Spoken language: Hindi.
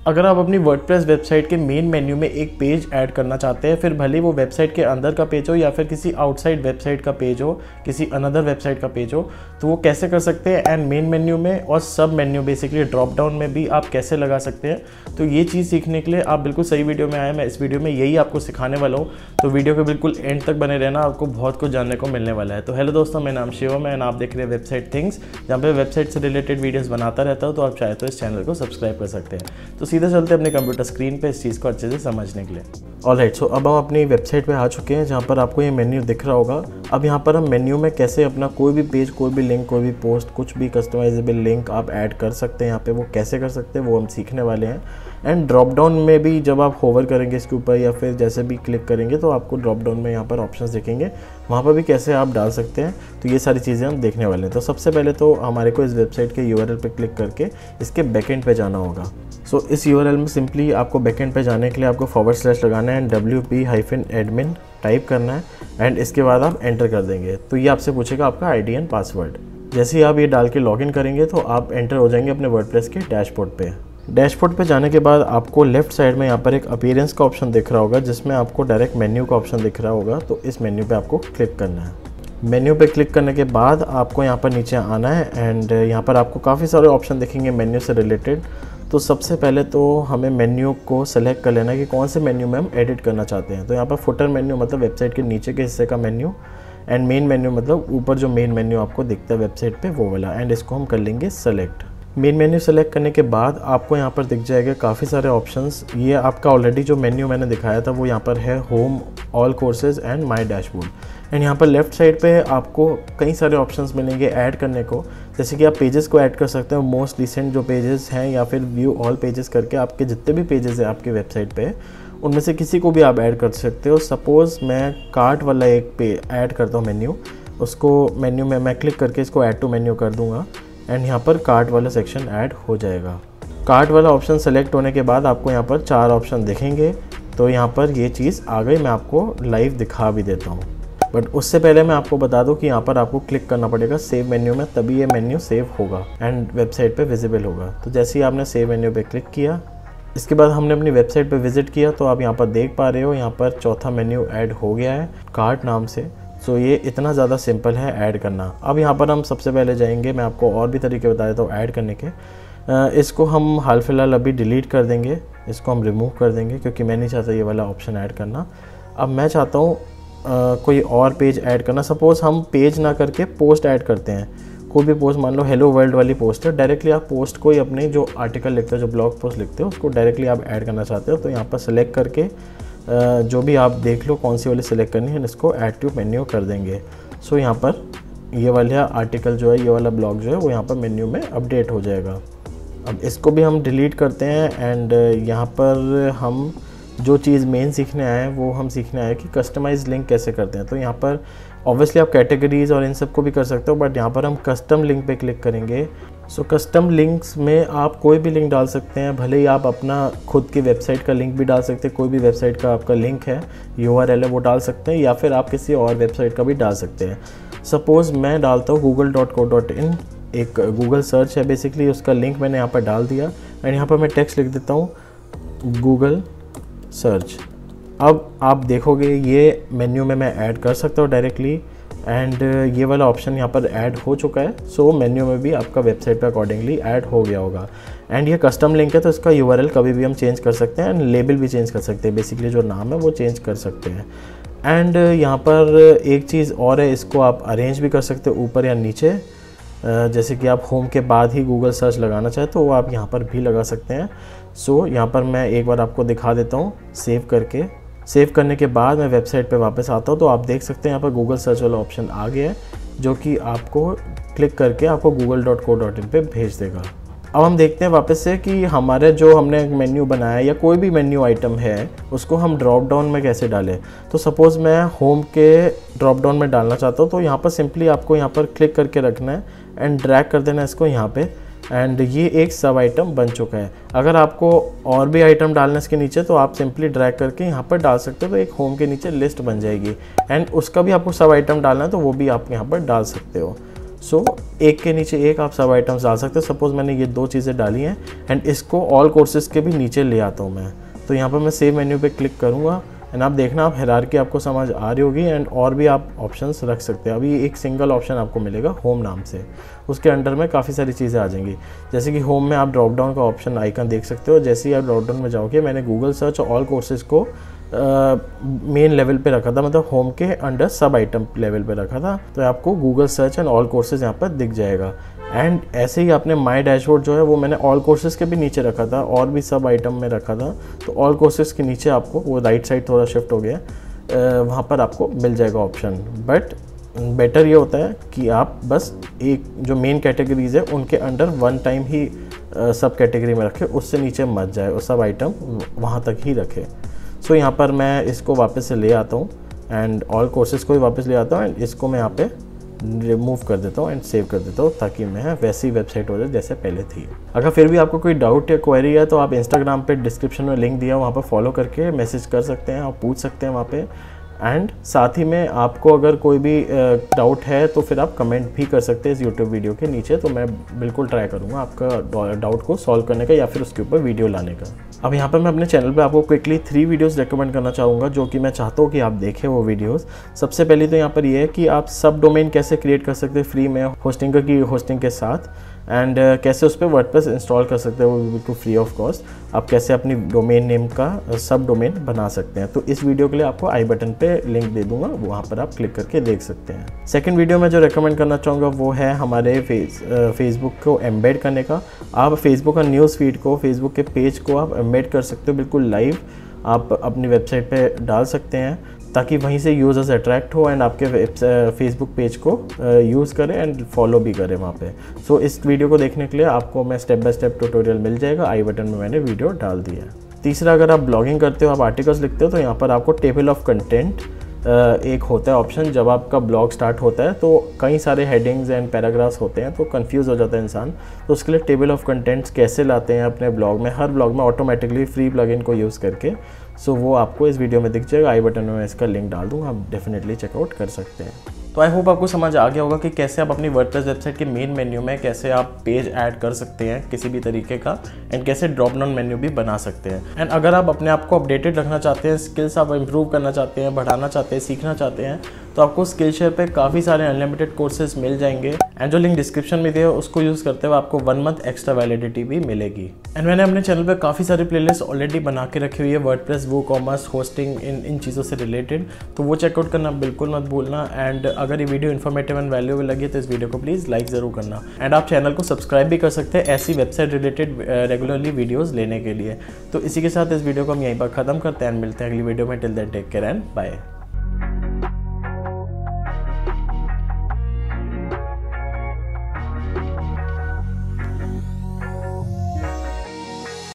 अगर आप अपनी वर्डप्रेस वेबसाइट के मेन मेन्यू में एक पेज ऐड करना चाहते हैं, फिर भले वो वेबसाइट के अंदर का पेज हो या फिर किसी आउटसाइड वेबसाइट का पेज हो, किसी अनदर वेबसाइट का पेज हो, तो वो कैसे कर सकते हैं एंड मेन मेन्यू में और सब मेन्यू बेसिकली ड्रॉप डाउन में भी आप कैसे लगा सकते हैं। तो ये चीज़ सीखने के लिए आप बिल्कुल सही वीडियो में आए। मैं इस वीडियो में यही आपको सिखाने वाला हूँ, तो वीडियो के बिल्कुल एंड तक बने रहना, आपको बहुत कुछ जानने को मिलने वाला है। तो हेलो दोस्तों, मेरा नाम शिवम है एंड आप देख रहे हैं वेबसाइट थिंग्स, जहाँ पे वेबसाइट से रिलेटेड वीडियोस बनाता रहता हूँ। तो आप चाहे तो इस चैनल को सब्सक्राइब कर सकते हैं। तो सीधे चलते अपने कंप्यूटर स्क्रीन पे इस चीज़ को अच्छे से समझने के लिए। ऑलराइट, सो अब हम अपनी वेबसाइट पे आ चुके हैं, जहाँ पर आपको ये मेन्यू दिख रहा होगा। अब यहाँ पर हम मेन्यू में कैसे अपना कोई भी पेज, कोई भी लिंक, कोई भी पोस्ट, कुछ भी कस्टमाइजेबल लिंक आप ऐड कर सकते हैं। यहाँ पे वो कैसे कर सकते हैं वो हम सीखने वाले हैं। एंड ड्रॉप डाउन में भी जब आप होवर करेंगे इसके ऊपर या फिर जैसे भी क्लिक करेंगे तो आपको ड्रॉप डाउन में यहाँ पर ऑप्शंस दिखेंगे, वहाँ पर भी कैसे आप डाल सकते हैं। तो ये सारी चीज़ें हम देखने वाले हैं। तो सबसे पहले तो हमारे को इस वेबसाइट के यूआरएल पे क्लिक करके इसके बैकएंड पे जाना होगा। सो इस यूआरएल में सिंपली आपको बैकएंड पे जाने के लिए आपको / लगाना है एंड wp-admin टाइप करना है एंड इसके बाद आप एंटर कर देंगे। तो ये आपसे पूछेगा आपका आईडी एंड पासवर्ड। जैसे ही आप ये डाल के लॉगिन करेंगे तो आप एंटर हो जाएंगे अपने वर्डप्रेस के डैशबोर्ड पे। डैशबोर्ड पे जाने के बाद आपको लेफ्ट साइड में यहाँ पर एक अपीयरेंस का ऑप्शन दिख रहा होगा, जिसमें आपको डायरेक्ट मेन्यू का ऑप्शन दिख रहा होगा। तो इस मेन्यू पे आपको क्लिक करना है। मेन्यू पे क्लिक करने के बाद आपको यहाँ पर नीचे आना है एंड यहाँ पर आपको काफ़ी सारे ऑप्शन दिखेंगे मेन्यू से रिलेटेड। तो सबसे पहले तो हमें मेन्यू को सेलेक्ट कर लेना है कि कौन से मेन्यू में हम एडिट करना चाहते हैं। तो यहाँ पर फुटर मेन्यू मतलब वेबसाइट के नीचे के हिस्से का मेन्यू, एंड मेन मेन्यू मतलब ऊपर जो मेन मेन्यू आपको दिखता है वेबसाइट पे वो वाला, एंड इसको हम कर लेंगे सेलेक्ट। मेन मेन्यू सेलेक्ट करने के बाद आपको यहाँ पर दिख जाएगा काफ़ी सारे ऑप्शंस। ये आपका ऑलरेडी जो मेन्यू मैंने दिखाया था वो यहाँ पर है, home, all courses and my dashboard. And यहाँ पर लेफ्ट साइड पे आपको कई सारे ऑप्शंस मिलेंगे ऐड करने को, जैसे कि आप पेजेस को ऐड कर सकते हो, मोस्ट रिसेंट जो पेजेस हैं, या फिर व्यू ऑल पेजेस करके आपके जितने भी पेजेस हैं आपके वेबसाइट पे उनमें से किसी को भी आप ऐड कर सकते हो। सपोज़ मैं कार्ट वाला एक पे ऐड करता हूँ मेन्यू, उसको मेन्यू में मैं क्लिक करके इसको ऐड टू मेन्यू कर दूँगा एंड यहाँ पर कार्ट वाला सेक्शन ऐड हो जाएगा। कार्ट वाला ऑप्शन सेलेक्ट होने के बाद आपको यहाँ पर 4 ऑप्शन दिखेंगे। तो यहाँ पर ये चीज़ आ गई, मैं आपको लाइव दिखा भी देता हूँ। बट उससे पहले मैं आपको बता दूँ कि यहाँ पर आपको क्लिक करना पड़ेगा सेव मेन्यू में, तभी ये मेन्यू सेव होगा एंड वेबसाइट पे विजिबल होगा। तो जैसे ही आपने सेव मेन्यू पे क्लिक किया, इसके बाद हमने अपनी वेबसाइट पे विजिट किया, तो आप यहाँ पर देख पा रहे हो यहाँ पर चौथा मेन्यू ऐड हो गया है कार्ट नाम से। सो ये इतना ज़्यादा सिंपल है ऐड करना। अब यहाँ पर हम सबसे पहले जाएंगे, मैं आपको और भी तरीके बता देता हूँ ऐड करने के। इसको हम हाल फिलहाल अभी डिलीट कर देंगे, इसको हम रिमूव कर देंगे क्योंकि मैं नहीं चाहता ये वाला ऑप्शन ऐड करना। अब मैं चाहता हूँ कोई और पेज ऐड करना। सपोज़ हम पेज ना करके पोस्ट ऐड करते हैं, कोई भी पोस्ट, मान लो हेलो वर्ल्ड वाली पोस्ट है, डायरेक्टली आप पोस्ट को ही अपने जो आर्टिकल लिखते हो, जो ब्लॉग पोस्ट लिखते हो, उसको डायरेक्टली आप ऐड करना चाहते हो। तो यहाँ पर सेलेक्ट करके जो भी आप देख लो कौन सी वाली सेलेक्ट करनी है, इसको ऐड टू मेन्यू कर देंगे। सो यहाँ पर ये वाला आर्टिकल जो है, ये वाला ब्लॉग जो है वो यहाँ पर मेन्यू में अपडेट हो जाएगा। अब इसको भी हम डिलीट करते हैं एंड यहाँ पर हम जो चीज़ मेन सीखने आए हैं वो हम सीखने आए कि कस्टमाइज लिंक कैसे करते हैं। तो यहाँ पर ऑब्वियसली आप कैटेगरीज़ और इन सब को भी कर सकते हो, बट यहाँ पर हम कस्टम लिंक पे क्लिक करेंगे। सो कस्टम लिंक्स में आप कोई भी लिंक डाल सकते हैं, भले ही आप अपना खुद की वेबसाइट का लिंक भी डाल सकते हैं, कोई भी वेबसाइट का आपका लिंक है, यूआरएल है, वो डाल सकते हैं, या फिर आप किसी और वेबसाइट का भी डाल सकते हैं। सपोज़ मैं डालता हूँ google.co.in, एक गूगल सर्च है बेसिकली, उसका लिंक मैंने यहाँ पर डाल दिया एंड यहाँ पर मैं टेक्स्ट लिख देता हूँ गूगल सर्च। अब आप देखोगे ये मेन्यू में मैं ऐड कर सकता हूँ डायरेक्टली एंड ये वाला ऑप्शन यहाँ पर ऐड हो चुका है। सो मेन्यू में भी आपका वेबसाइट पे अकॉर्डिंगली ऐड हो गया होगा। एंड ये कस्टम लिंक है तो इसका यूआरएल कभी भी हम चेंज कर सकते हैं एंड लेबल भी चेंज कर सकते हैं, बेसिकली जो नाम है वो चेंज कर सकते हैं। एंड यहाँ पर एक चीज़ और है, इसको आप अरेंज भी कर सकते हो ऊपर या नीचे, जैसे कि आप होम के बाद ही गूगल सर्च लगाना चाहें तो वो आप यहाँ पर भी लगा सकते हैं। सो यहाँ पर मैं एक बार आपको दिखा देता हूँ सेव करके। सेव करने के बाद मैं वेबसाइट पे वापस आता हूँ, तो आप देख सकते हैं यहाँ पर गूगल सर्च वाला ऑप्शन आ गया है, जो कि आपको क्लिक करके आपको google.co.in पे भेज देगा। अब हम देखते हैं वापस से कि हमारे जो हमने मेन्यू बनाया या कोई भी मेन्यू आइटम है उसको हम ड्रॉप डाउन में कैसे डालें। तो सपोज़ मैं होम के ड्रॉप डाउन में डालना चाहता हूँ, तो यहाँ पर सिंपली आपको यहाँ पर क्लिक करके रखना है एंड ड्रैग कर देना है इसको यहाँ पे, एंड ये एक सब आइटम बन चुका है। अगर आपको और भी आइटम डालना है इसके नीचे तो आप सिंपली ड्रैग करके यहाँ पर डाल सकते हो, तो एक होम के नीचे लिस्ट बन जाएगी एंड उसका भी आपको सब आइटम डालना है तो वो भी आप यहाँ पर डाल सकते हो। सो एक के नीचे एक आप सब आइटम्स डाल सकते हो। सपोज़ मैंने ये 2 चीज़ें डाली हैं एंड इसको ऑल कोर्सेज़ के भी नीचे ले आता हूँ मैं। तो यहाँ पर मैं सेव मेन्यू पे क्लिक करूँगा एंड आप देखना आप हायरार्की आपको समझ आ रही होगी एंड और भी आप ऑप्शंस रख सकते हैं। अभी एक सिंगल ऑप्शन आपको मिलेगा होम नाम से, उसके अंडर में काफ़ी सारी चीज़ें आ जाएंगी। जैसे कि होम में आप ड्रॉप डाउन का ऑप्शन आइकन देख सकते हो। जैसे ही आप ड्रॉप डाउन में जाओगे, मैंने गूगल सर्च ऑल कोर्सेज़ को मेन लेवल पे रखा था, मतलब होम के अंडर सब आइटम लेवल पे रखा था। तो आपको Google search and all courses यहाँ पर दिख जाएगा। एंड ऐसे ही आपने माई डैशबोर्ड जो है वो मैंने ऑल कोर्सेज़ के भी नीचे रखा था और भी सब आइटम में रखा था। तो ऑल कोर्सेज़ के नीचे आपको वो राइट साइड थोड़ा शिफ्ट हो गया, वहाँ पर आपको मिल जाएगा ऑप्शन। बट बेटर ये होता है कि आप बस एक जो मेन कैटेगरीज है उनके अंडर वन टाइम ही सब कैटेगरी में रखें, उससे नीचे मत जाए और सब आइटम वहाँ तक ही रखें। सो यहाँ पर मैं इसको वापस से ले आता हूँ एंड ऑल कोर्सेज़ को भी वापस ले आता हूँ एंड इसको मैं यहाँ पे रिमूव कर देता हूँ एंड सेव कर देता हूँ, ताकि मैं वैसी वेबसाइट हो जाए जैसे पहले थी। अगर फिर भी आपको कोई डाउट या क्वेरी है तो आप इंस्टाग्राम पे डिस्क्रिप्शन में लिंक दिया, वहाँ पर फॉलो करके मैसेज कर सकते हैं, आप पूछ सकते हैं वहाँ पे। एंड साथ ही में आपको अगर कोई भी डाउट है तो फिर आप कमेंट भी कर सकते हैं इस यूट्यूब वीडियो के नीचे। तो मैं बिल्कुल ट्राई करूँगा आपका डाउट को सॉल्व करने का या फिर उसके ऊपर वीडियो लाने का। अब यहाँ पर मैं अपने चैनल पे आपको क्विकली 3 वीडियोस रेकमेंड करना चाहूँगा जो कि मैं चाहता हूँ कि आप देखें वो वीडियोस। सबसे पहले तो यहाँ पर ये है कि आप सब डोमेन कैसे क्रिएट कर सकते हैं फ्री में होस्टिंग के साथ, एंड कैसे उस पर वर्डप्रेस इंस्टॉल कर सकते हैं वो बिल्कुल फ्री ऑफ कॉस्ट। आप कैसे अपनी डोमेन नेम का सब डोमेन बना सकते हैं। तो इस वीडियो के लिए आपको आई बटन पे लिंक दे दूंगा, वहाँ पर आप क्लिक करके देख सकते हैं। सेकंड वीडियो में जो रेकमेंड करना चाहूँगा वो है हमारे फेसबुक को एम्बेड करने का। आप फेसबुक का न्यूज़ फीड को, फेसबुक के पेज को आप एम्बेड कर सकते हो, बिल्कुल लाइव आप अपनी वेबसाइट पे डाल सकते हैं, ताकि वहीं से यूज़र्स अट्रैक्ट हो एंड आपके फेसबुक पेज को यूज़ करें एंड फॉलो भी करें वहाँ पे। सो इस वीडियो को देखने के लिए आपको मैं स्टेप बाय स्टेप ट्यूटोरियल मिल जाएगा, आई बटन में मैंने वीडियो डाल दी है। तीसरा, अगर आप ब्लॉगिंग करते हो, आप आर्टिकल्स लिखते हो, तो यहाँ पर आपको टेबल ऑफ कंटेंट एक होता है ऑप्शन। जब आपका ब्लॉग स्टार्ट होता है तो कई सारे हेडिंग्स एंड पैराग्राफ्स होते हैं, तो कंफ्यूज हो जाता है इंसान। तो उसके लिए टेबल ऑफ कंटेंट्स कैसे लाते हैं अपने ब्लॉग में, हर ब्लॉग में ऑटोमेटिकली फ्री प्लगइन को यूज़ करके। सो वो आपको इस वीडियो में दिख जाएगा, आई बटन में मैं इसका लिंक डाल दूँगा, आप डेफिनेटली चेकआउट कर सकते हैं। तो आई होप आपको समझ आ गया होगा कि कैसे आप अपनी वर्डप्रेस वेबसाइट के मेन मेन्यू में कैसे आप पेज ऐड कर सकते हैं किसी भी तरीके का, एंड कैसे ड्रॉप डाउन मेन्यू भी बना सकते हैं। एंड अगर आप अपने आप को अपडेटेड रखना चाहते हैं, स्किल्स आप इंप्रूव करना चाहते हैं, बढ़ाना चाहते हैं, सीखना चाहते हैं, तो आपको स्किलशेयर पे काफ़ी सारे अनलिमिटेड कोर्सेज मिल जाएंगे। एंड जो लिंक डिस्क्रिप्शन में दिया है उसको यूज़ करते हुए आपको 1 मंथ एक्स्ट्रा वैलिडिटी भी मिलेगी। एंड मैंने अपने चैनल पे काफ़ी सारी प्लेलिस्ट ऑलरेडी बना के रखी हुई है वर्डप्रेस, वूकॉमर्स, होस्टिंग, इन चीज़ों से रिलेटेड, तो वो चेकआउट करना बिल्कुल मत भूलना। एंड अगर ये वीडियो इन्फॉर्मेटिव एंड वैल्यूएबल लगी तो इस वीडियो को प्लीज़ लाइक ज़रूर करना। एंड आप चैनल को सब्सक्राइब भी कर सकते हैं ऐसी वेबसाइट रिलेटेड रेगुलरली वीडियोज़ लेने के लिए। तो इसी के साथ इस वीडियो को हम यहीं पर ख़त्म करते हैं, मिलते हैं अगली वीडियो में। Till then take care and bye.